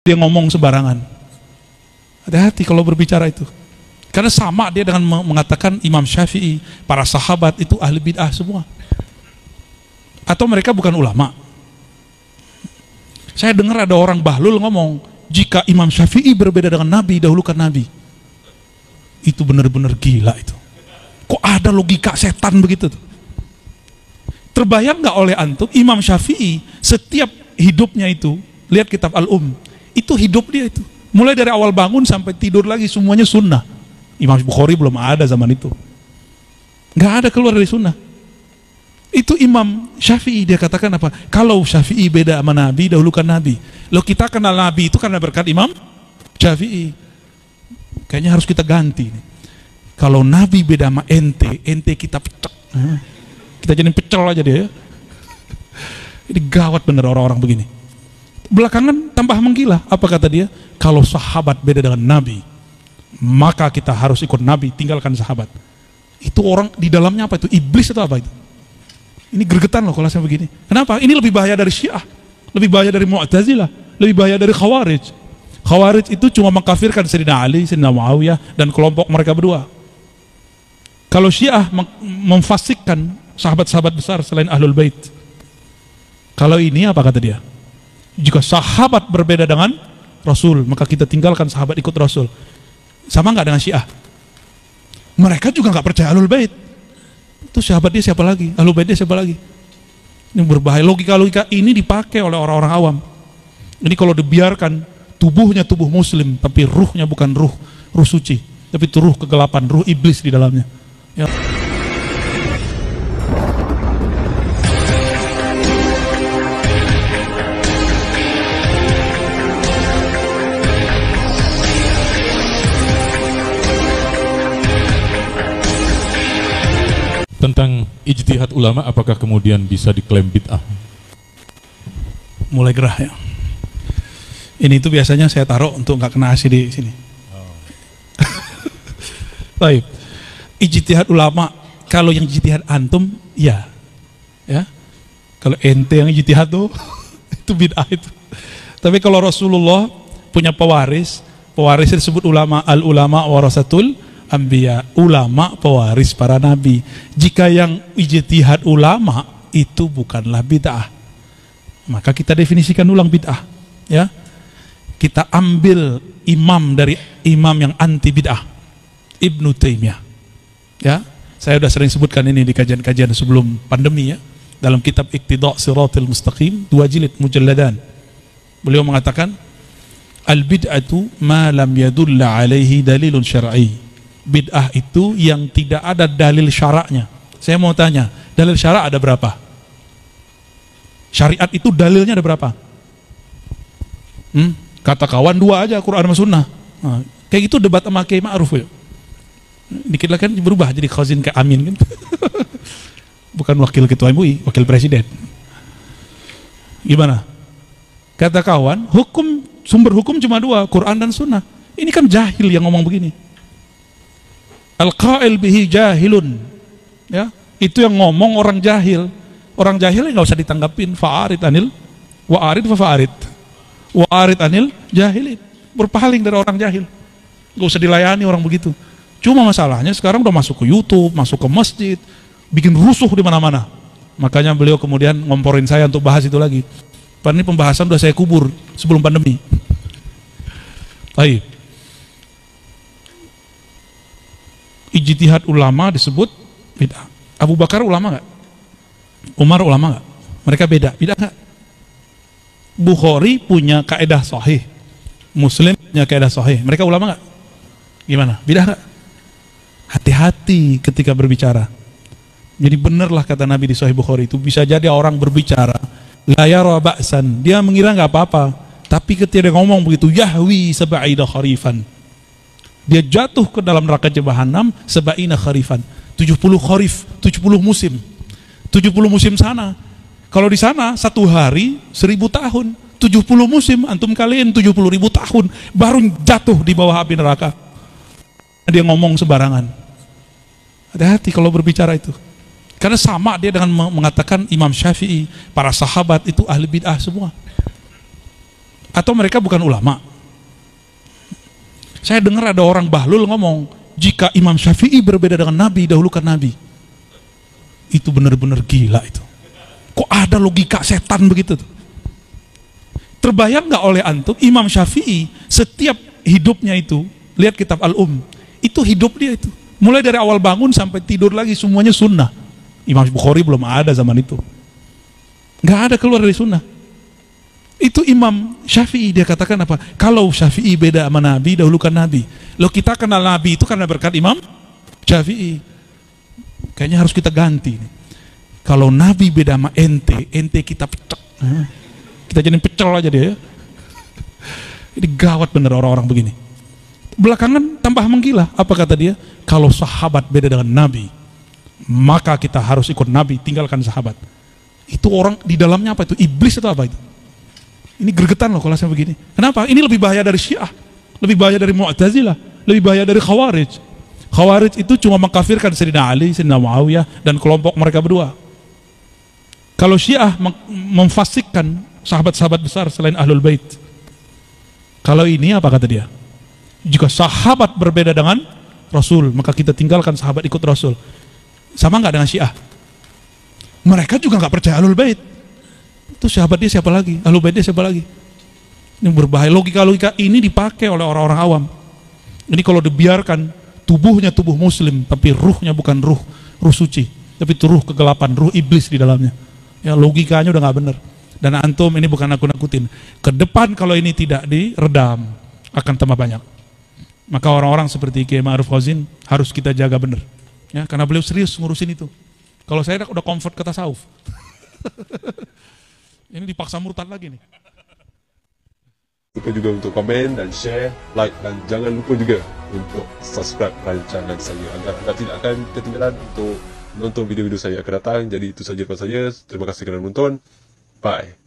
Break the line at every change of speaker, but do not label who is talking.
dia ngomong sembarangan. Hati-hati kalau berbicara itu. Karena sama dia dengan mengatakan Imam Syafi'i, para sahabat itu ahli bid'ah semua. Atau mereka bukan ulama. Saya dengar ada orang bahlul ngomong, jika Imam Syafi'i berbeda dengan Nabi, dahulukan Nabi. Itu benar-benar gila itu. Kok ada logika setan begitu tuh? Terbayang nggak oleh antum, Imam Syafi'i setiap hidupnya itu, lihat kitab itu hidup dia itu. Mulai dari awal bangun sampai tidur lagi semuanya sunnah. Imam Bukhari belum ada zaman itu. Nggak ada keluar dari sunnah. Itu Imam Syafi'i, dia katakan apa? Kalau Syafi'i beda sama Nabi, dahulukan Nabi. Loh, kita kenal Nabi itu karena berkat Imam Syafi'i. Kayaknya harus kita ganti nih. Kalau Nabi beda sama ente kita pecek. Kita jadi pecel aja dia ya. Ini gawat bener orang-orang begini. Belakangan tambah menggila. Apa kata dia? Kalau sahabat beda dengan Nabi, maka kita harus ikut Nabi, tinggalkan sahabat. Itu orang di dalamnya apa itu? Iblis atau apa itu? Ini gregetan loh kalau saya begini. Kenapa? Ini lebih bahaya dari Syiah, lebih bahaya dari Mu'tazilah, lebih bahaya dari Khawarij. Khawarij itu cuma mengkafirkan Sayyidina Ali, Sayyidina Muawiyah, dan kelompok mereka berdua. Kalau Syiah memfasikkan sahabat-sahabat besar selain Ahlul Bait. Kalau ini apa kata dia? Jika sahabat berbeda dengan Rasul, maka kita tinggalkan sahabat, ikut Rasul. Sama nggak dengan Syiah? Mereka juga nggak percaya Ahlul Bait. Itu sahabat dia siapa lagi? Ahlul Bait dia siapa lagi? Ini berbahaya. Logika-logika ini dipakai oleh orang-orang awam. Ini kalau dibiarkan, tubuhnya tubuh muslim, tapi ruhnya bukan ruh suci, tapi itu ruh kegelapan, ruh iblis di dalamnya. Ya.
Tentang ijtihad ulama, apakah kemudian bisa diklaim bid'ah?
Mulai gerah ya. Ini itu biasanya saya taruh untuk nggak kena asi di sini. Baik. Ijtihad ulama, kalau yang ijtihad antum, ya. Kalau ente yang ijtihad tuh, itu bid'ah itu. Tapi kalau Rasulullah punya pewaris disebut ulama, al ulama warasatul anbiya, ulama pewaris para nabi. Jika yang ijtihad ulama itu bukanlah bid'ah, maka kita definisikan ulang bid'ah, ya. Kita ambil imam dari imam yang anti bid'ah, Ibnu Taimiyah, ya. Saya sudah sering sebutkan ini di kajian-kajian sebelum pandemi ya, dalam kitab Iqtida' Shiratal Mustaqim, 2 jilid mujalladan. Beliau mengatakan, al bid'atu ma lam yadulla alaihi dalilun syar'i. Bid'ah itu yang tidak ada dalil syaraknya. Saya mau tanya, dalil syarak ada berapa? Syariat itu dalilnya ada berapa? Kata kawan 2 aja, Quran sama Sunnah. Nah, kayak gitu debat sama Kiai Ma'ruf ya. Dikit lagi kan berubah jadi khazin ke Amin kan. Bukan wakil ketua MUI, wakil presiden. Gimana? Kata kawan, sumber hukum cuma 2, Quran dan Sunnah. Ini kan jahil yang ngomong begini. Al-qail bihi jahilun, ya, itu yang ngomong orang jahil. Orang jahil nggak usah ditanggapin. Fa'arid anil wa'arid fa'arid wa'arid anil jahilin. Berpaling dari orang jahil, nggak usah dilayani orang begitu. Cuma masalahnya sekarang udah masuk ke YouTube, masuk ke masjid, bikin rusuh di mana-mana. Makanya beliau kemudian ngomporin saya untuk bahas itu lagi. Padahal ini pembahasan udah saya kubur sebelum pandemi. Baik. Ijtihad ulama disebut bid'ah. Abu Bakar ulama nggak? Umar ulama nggak? Mereka beda nggak? Bukhari punya kaidah sahih, Muslim punya kaidah sahih. Mereka ulama nggak? Gimana? Bid'ah nggak? Hati-hati ketika berbicara. Jadi benarlah kata Nabi di Sahih Bukhari itu, bisa jadi orang berbicara la yara ba'san, dia mengira nggak apa-apa, tapi ketika dia ngomong begitu, yahwi sab'ina kharifan, dia jatuh ke dalam neraka jahanam sab'ina kharifan, 70 kharif, 70 musim. 70 musim sana. Kalau di sana 1 hari 1000 tahun, 70 musim antum kalian 70.000 tahun baru jatuh di bawah api neraka. Dia ngomong sembarangan. Hati-hati kalau berbicara itu. Karena sama dia dengan mengatakan Imam Syafi'i, para sahabat itu ahli bid'ah semua. Atau mereka bukan ulama? Saya dengar ada orang bahlul ngomong, jika Imam Syafi'i berbeda dengan Nabi, dahulukan Nabi. Itu benar-benar gila itu. Kok ada logika setan begitu tuh? Terbayang nggak oleh antum, Imam Syafi'i setiap hidupnya itu, lihat kitab Al-Um, itu hidup dia itu. Mulai dari awal bangun sampai tidur lagi semuanya sunnah. Imam Bukhari belum ada zaman itu. Nggak ada keluar dari sunnah. Itu Imam Syafi'i, dia katakan apa? Kalau Syafi'i beda sama Nabi, dahulukan Nabi. Loh, kita kenal Nabi itu karena berkat Imam Syafi'i. Kayaknya harus kita ganti. Kalau Nabi beda sama ente kita pecek. Kita jadi pecel aja dia ya. Ini gawat bener orang-orang begini. Belakangan tambah menggila. Apa kata dia? Kalau sahabat beda dengan Nabi, maka kita harus ikut Nabi, tinggalkan sahabat. Itu orang di dalamnya apa itu? Iblis atau apa itu? Ini gregetan loh kalau saya begini. Kenapa? Ini lebih bahaya dari Syiah, lebih bahaya dari Mu'tazilah, lebih bahaya dari Khawarij. Khawarij itu cuma mengkafirkan Sayyidina Ali, Sayyidina Muawiyah, dan kelompok mereka berdua. Kalau Syiah memfasikkan sahabat-sahabat besar selain Ahlul Bait. Kalau ini apa kata dia? Jika sahabat berbeda dengan Rasul, maka kita tinggalkan sahabat, ikut Rasul. Sama nggak dengan Syiah? Mereka juga nggak percaya Ahlul Bait. Itu sahabat dia siapa lagi? Ahlul Bait dia siapa lagi? Ini berbahaya. Logika-logika ini dipakai oleh orang-orang awam. Ini kalau dibiarkan, tubuhnya tubuh muslim, tapi ruhnya bukan ruh suci, tapi itu ruh kegelapan, ruh iblis di dalamnya. Ya, logikanya udah nggak benar. Dan antum, ini bukan nakut-nakutin. Ke depan kalau ini tidak diredam, akan tambah banyak. Maka orang-orang seperti Kiai Ma'ruf Khazin harus kita jaga benar. Ya, karena beliau serius ngurusin itu. Kalau saya udah comfort ke tasawuf. Ini dipaksa murtad lagi nih.
Lupa juga untuk komen dan share, like, dan jangan lupa juga untuk subscribe rancangan saya agar anda tidak akan ketinggalan untuk menonton video-video saya akan datang. Jadi itu saja daripada saya. Terima kasih kerana menonton. Bye.